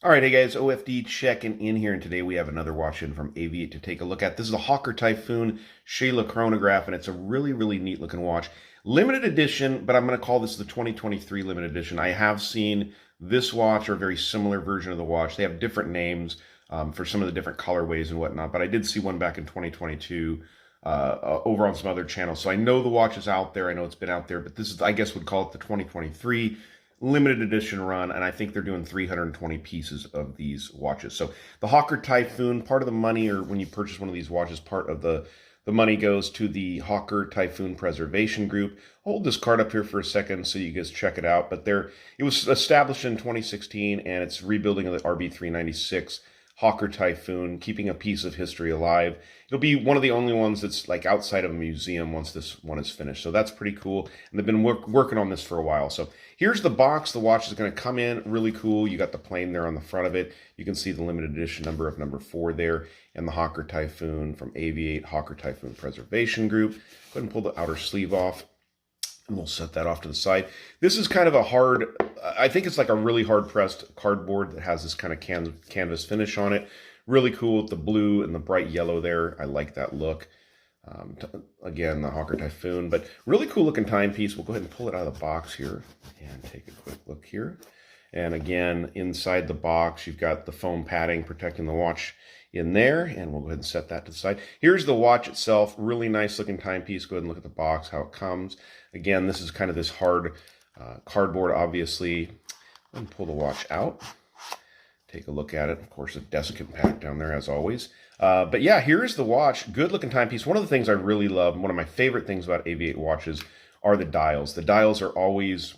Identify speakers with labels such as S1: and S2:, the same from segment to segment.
S1: All right, hey guys, OFD checking in here, and today we have another watch in from AV8 to take a look at. This is a Hawker Typhoon Sheila Chronograph, and it's a really neat looking watch. Limited edition, but I'm going to call this the 2023 limited edition. I have seen this watch or a very similar version of the watch. They have different names for some of the different colorways and whatnot, but I did see one back in 2022 over on some other channels. So I know the watch is out there. I know it's been out there, but this is, I guess, would call it the 2023 limited edition run, and I think they're doing 320 pieces of these watches. So the Hawker Typhoon, part of the money, or when you purchase one of these watches, part of the money goes to the Hawker Typhoon Preservation Group. I'll hold this card up here for a second so you guys check it out. But it was established in 2016, and it's rebuilding of the RB396 Hawker Typhoon, keeping a piece of history alive. It'll be one of the only ones that's like outside of a museum once this one is finished. So that's pretty cool. And they've been working on this for a while. So here's the box. The watch is going to come in really cool. You got the plane there on the front of it. You can see the limited edition number of number 4 there, and the Hawker Typhoon from AV8 Hawker Typhoon Preservation Group. Go ahead and pull the outer sleeve off, and we'll set that off to the side. This is kind of a hard, I think it's like a really hard pressed cardboard that has this kind of canvas finish on it. Really cool with the blue and the bright yellow there. I like that look. Again, the Hawker Typhoon, but really cool looking timepiece. We'll go ahead and pull it out of the box here and take a quick look here. And again, inside the box, you've got the foam padding protecting the watch in there, and we'll go ahead and set that to the side. Here's the watch itself. Really nice looking timepiece. Go ahead and look at the box, how it comes. Again, this is kind of this hard cardboard, obviously. And pull the watch out. Take a look at it. Of course, a desk impact down there, as always. But yeah, here's the watch. Good looking timepiece. One of the things I really love, one of my favorite things about AV8 watches are the dials. The dials are always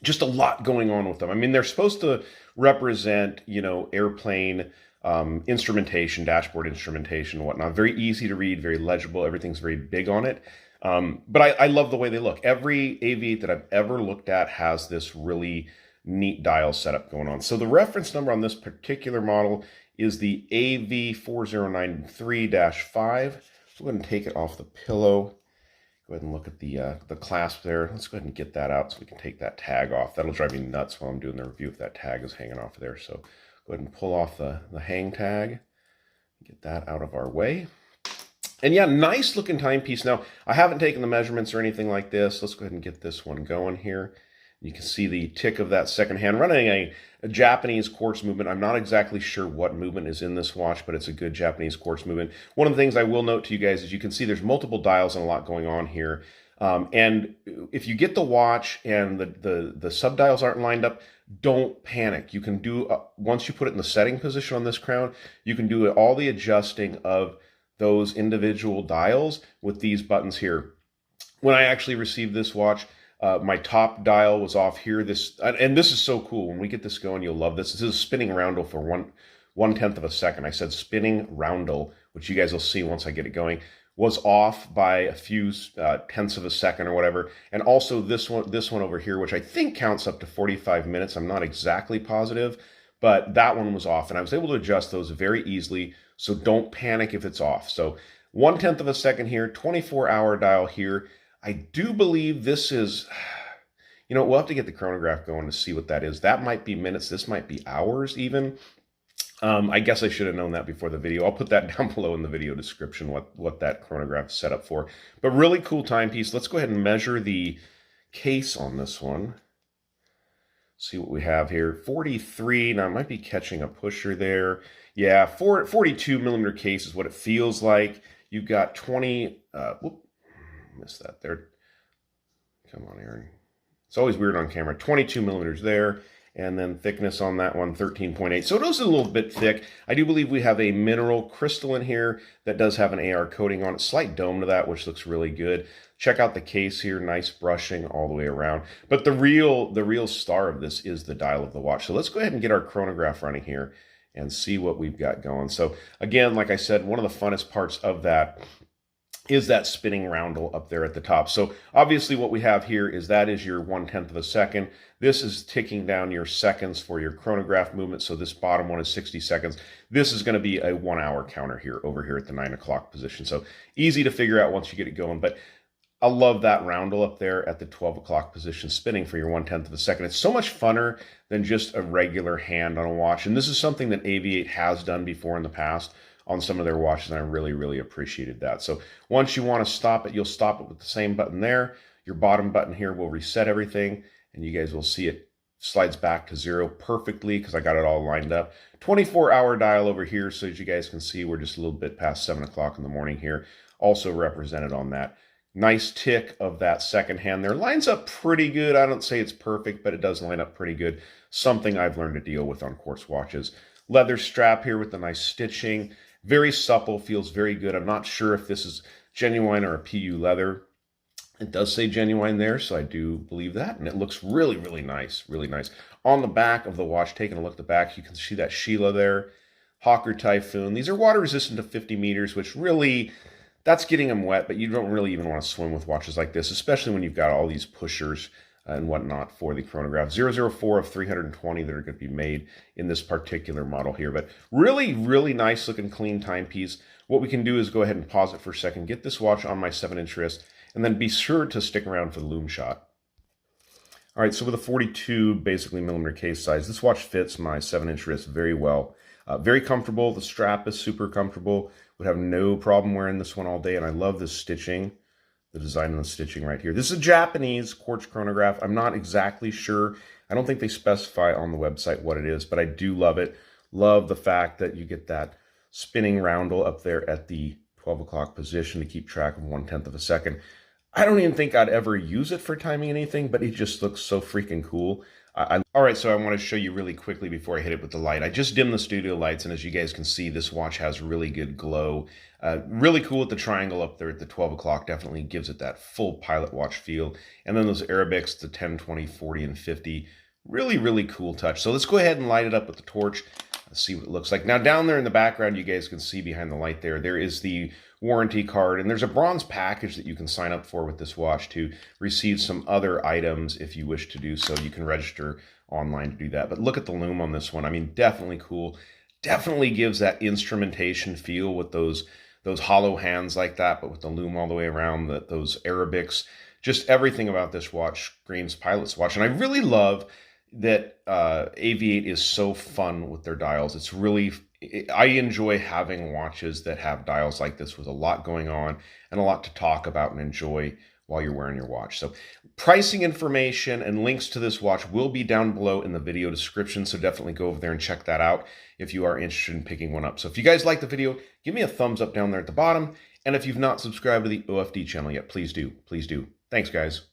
S1: just a lot going on with them. I mean, they're supposed to represent, you know, airplane instrumentation, dashboard instrumentation and whatnot. Very easy to read, very legible. Everything's very big on it. But I love the way they look. Every AV8 that I've ever looked at has this really neat dial setup going on. So the reference number on this particular model is the AV4093-5. Go ahead and take it off the pillow. Go ahead and look at the clasp there. Let's go ahead and get that out so we can take that tag off. That'll drive me nuts while I'm doing the review if that tag is hanging off there. So go ahead and pull off the hang tag. Get that out of our way. And yeah, nice looking timepiece. Now, I haven't taken the measurements or anything like this. Let's go ahead and get this one going here. You can see the tick of that second hand. Running a Japanese quartz movement. I'm not exactly sure what movement is in this watch, but it's a good Japanese quartz movement. One of the things I will note to you guys is you can see there's multiple dials and a lot going on here. And if you get the watch and the sub-dials aren't lined up, don't panic. You can do, once you put it in the setting position on this crown, you can do all the adjusting of those individual dials with these buttons here. When I actually received this watch, my top dial was off here. And this is so cool. When we get this going, you'll love this. This is a spinning roundel for one-tenth of a second. I said spinning roundel, which you guys will see once I get it going, was off by a few tenths of a second or whatever. And also this one over here, which I think counts up to 45 minutes. I'm not exactly positive, but that one was off. And I was able to adjust those very easily. So don't panic if it's off. So 1/10 of a second here, 24-hour dial here. I do believe this is, you know, we'll have to get the chronograph going to see what that is. That might be minutes. This might be hours even. I guess I should have known that before the video. I'll put that down below in the video description, what that chronograph is set up for. But really cool timepiece. Let's go ahead and measure the case on this one. See what we have here. 43. Now, I might be catching a pusher there. Yeah, 42 millimeter case is what it feels like. You've got 20, missed that there. Come on, Aaron. It's always weird on camera. 22 millimeters there. And then thickness on that one, 13.8. So it is a little bit thick. I do believe we have a mineral crystal in here that does have an AR coating on it. Slight dome to that, which looks really good. Check out the case here. Nice brushing all the way around. But the real star of this is the dial of the watch. So let's go ahead and get our chronograph running here and see what we've got going. So again, like I said, one of the funnest parts of that is that spinning roundel up there at the top. So obviously what we have here is that is your 1/10 of a second. This is ticking down your seconds for your chronograph movement. So this bottom one is 60 seconds. This is going to be a 1 hour counter here over here at the 9 o'clock position. So easy to figure out once you get it going. But I love that roundel up there at the 12 o'clock position spinning for your 1/10 of a second. It's so much funner than just a regular hand on a watch. And this is something that Aviate has done before in the past on some of their watches, and I really, really appreciated that. So once you want to stop it, you'll stop it with the same button there. Your bottom button here will reset everything, and you guys will see it slides back to 0 perfectly because I got it all lined up. 24-hour dial over here, so as you guys can see, we're just a little bit past 7 o'clock in the morning here, also represented on that. Nice tick of that second hand there. Lines up pretty good. I don't say it's perfect, but it does line up pretty good. Something I've learned to deal with on quartz watches. Leather strap here with the nice stitching. Very supple, feels very good. I'm not sure if this is genuine or a PU leather. It does say genuine there, so I do believe that. And it looks really, really nice, really nice. On the back of the watch, taking a look at the back, you can see that Sheila there. Hawker Typhoon. These are water resistant to 50 meters, which really, that's getting them wet, but you don't really even want to swim with watches like this, especially when you've got all these pushers and whatnot for the chronograph. 004 of 320 that are going to be made in this particular model here. But really, really nice looking clean timepiece. What we can do is go ahead and pause it for a second, get this watch on my 7-inch wrist, and then be sure to stick around for the lume shot. All right, so with a 42 basically millimeter case size, this watch fits my 7-inch wrist very well. Very comfortable. The strap is super comfortable. Would have no problem wearing this one all day, and I love this stitching, the design of the stitching right here. This is a Japanese quartz chronograph. I'm not exactly sure. I don't think they specify on the website what it is, but I do love it. Love the fact that you get that spinning roundel up there at the 12 o'clock position to keep track of 1/10 of a second. I don't even think I'd ever use it for timing anything, but it just looks so freaking cool. All right, so I want to show you really quickly before I hit it with the light. I just dimmed the studio lights, and as you guys can see, this watch has really good glow. Really cool with the triangle up there at the 12 o'clock. Definitely gives it that full pilot watch feel. And then those Arabics, the 10, 20, 40, and 50. Really, really cool touch. So let's go ahead and light it up with the torch. Let's see what it looks like. Now, down there in the background, you guys can see behind the light there, there is the warranty card, and there's a bronze package that you can sign up for with this watch to receive some other items if you wish to do so. You can register online to do that. But look at the lume on this one. I mean, definitely cool. Definitely gives that instrumentation feel with those hollow hands like that, but with the lume all the way around, those Arabics. Just everything about this watch screams pilot's watch. And I really love that Aviate is so fun with their dials. It's really, I enjoy having watches that have dials like this with a lot going on and a lot to talk about and enjoy while you're wearing your watch. So pricing information and links to this watch will be down below in the video description, so definitely go over there and check that out if you are interested in picking one up. So if you guys like the video, give me a thumbs up down there at the bottom, and if you've not subscribed to the OFD channel yet, please do. Please do. Thanks, guys.